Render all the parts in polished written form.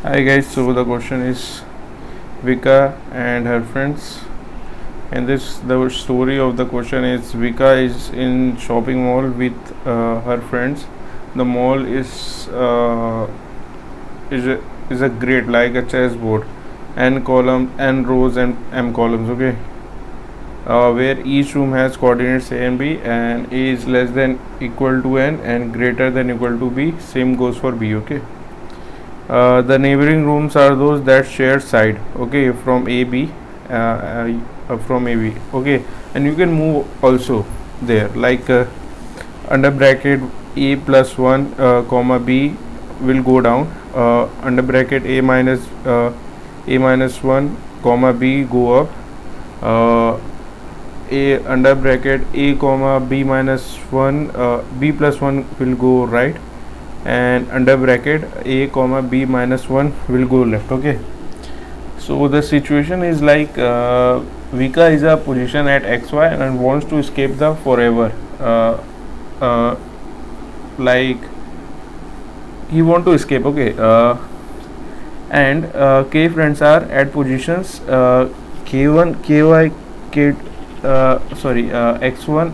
Hi guys, so the question is Vika and her friends. And this the story of the question is Vika is in shopping mall with her friends. The mall is a, is a great like a chessboard, n column, n rows and m columns. Okay, where each room has coordinates a and b, and a is less than equal to n and greater than equal to b. Same goes for b. Okay. The neighboring rooms are those that share side, okay, from AB, from AB, okay, and you can move also there, like under bracket A plus 1, comma B will go down, under bracket A minus 1, comma B go up, A under bracket A comma B minus 1, B plus 1 will go right, and under bracket A comma B minus 1 will go left. Okay, so the situation is like Vika is a position at xy and wants to escape the forever, like he want to escape. Okay, and k friends are at positions k1 ky k x1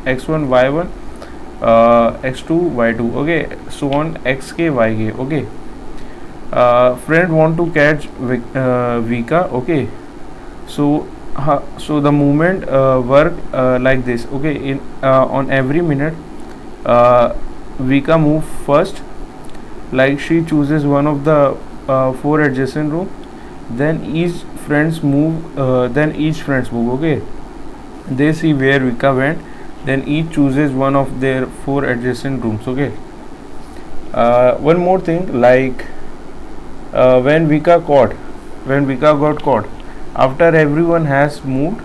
x1 y1, x2 y2, okay, so on xk yk. Okay, friend want to catch Vika. Okay, so so the movement work like this. Okay, in on every minute Vika move first, like she chooses one of the four adjacent room, then each friends move, okay, they see where Vika went, then each chooses one of their four adjacent rooms. Okay, one more thing, like when Vika got caught after everyone has moved,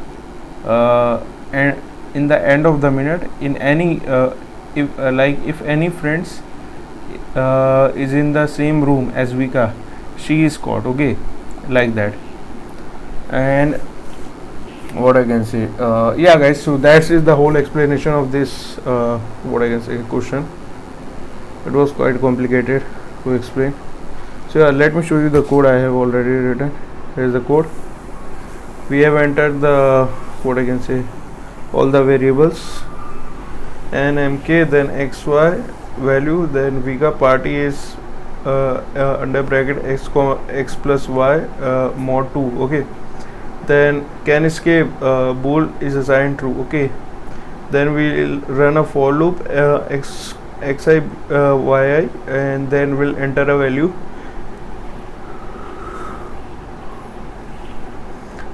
and in the end of the minute, in any if any friends is in the same room as Vika, she is caught. Okay, like that. And what I can say, yeah guys, so that is the whole explanation of this what I can say question. It was quite complicated to explain, so yeah, let me show you the code I have already written. Here is the code. We have entered the, what I can say, all the variables nmk, then xy value, then Vika party is under bracket x plus y mod 2. Okay, then can escape bool is assigned true. Okay, then we will run a for loop xi yi, and then we'll enter a value.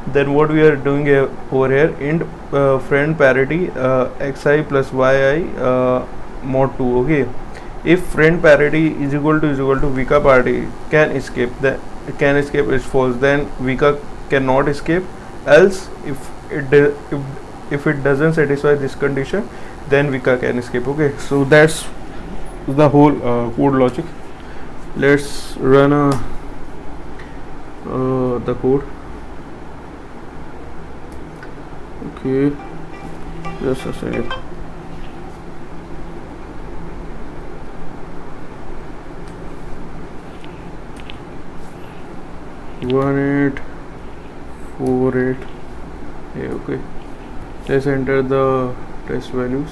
Then what we are doing over here, int friend parity xi plus yi mod 2. Okay, if friend parity is equal to Vika party can escape, then can escape is false, then Vika cannot escape. Else if it doesn't satisfy this condition, then Vika can escape. Okay, so that's the whole code logic. Let's run the code. Okay, just a second. One 8 4 8. Yeah, okay, let's enter the test values.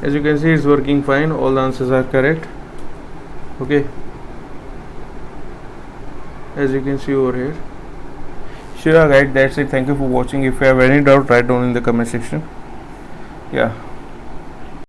As you can see, it's working fine, all the answers are correct. Okay, as you can see over here. Sure guys, that's it. Thank you for watching. If you have any doubt, write down in the comment section. Yeah.